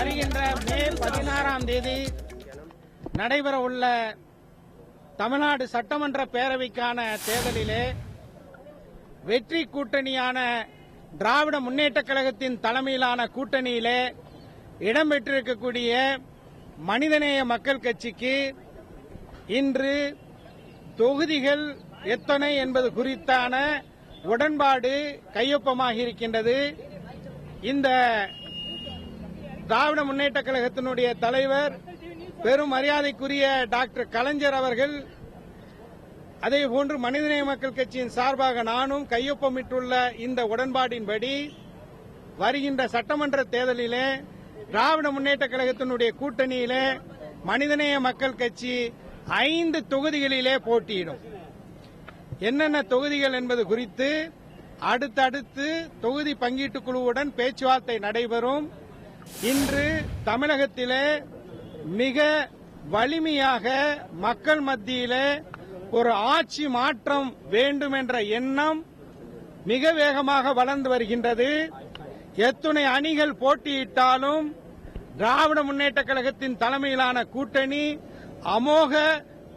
வருகின்ற மே 16ஆம் தேதி நடைபெற உள்ள தமிழ்நாடு சட்டமன்ற பேரவைக்கான தேர்தலிலே வெற்றி கூட்டணியான திராவிட முன்னேற்றக் கழகத்தின் தலைமையிலான கூட்டணியிலே இடம்பெற்றிருக்கக்கூடிய மனிதநேய மக்கள் கட்சிக்கு இன்று தொகுதிகள் எத்தனை என்பது குறித்தான உடன்பாடு கையொப்பமாகி இருக்கின்றது. இந்த திராவிட முன்னேற்றக் கழகத்தினுடைய தலைவர் பெரும் மரியாதைக்குரிய டாக்டர் கலைஞர் அவர்கள், அதேபோன்று மனிதநேய மக்கள் கட்சியின் சார்பாக நானும் கையொப்பமிட்டுள்ள இந்த உடன்பாட்டின்படி வருகின்ற சட்டமன்ற தேர்தலிலே திராவிட முன்னேற்றக் கழகத்தினுடைய கூட்டணியிலே மனிதநேய மக்கள் கட்சி 5 தொகுதிகளிலே போட்டியிடும். என்னென்ன தொகுதிகள் என்பது குறித்து அடுத்தடுத்து தொகுதி பங்கீட்டு குழுவுடன் பேச்சுவார்த்தை நடைபெறும். இன்று தமிழகத்திலே மிக வலிமையாக மக்கள் மத்தியிலே ஒரு ஆட்சி மாற்றம் வேண்டும் என்ற எண்ணம் மிக வேகமாக வளர்ந்து வருகின்றது. எத்துணை அணிகள் போட்டியிட்டாலும் திராவிட முன்னேற்றக் கழகத்தின் தலைமையிலான கூட்டணி அமோக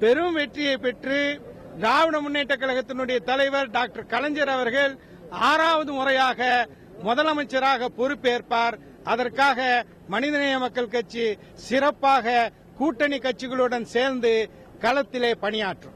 பெரும் வெற்றியை பெற்று திராவிட முன்னேற்றக் கழகத்தினுடைய தலைவர் டாக்டர் கலைஞர் அவர்கள் 6வது முறையாக முதலமைச்சராக பொறுப்பேற்பார். அதற்காக மனிதநேய மக்கள் கட்சி சிறப்பாக கூட்டணி கட்சிகளுடன் சேர்ந்து களத்திலே பணியாற்றும்.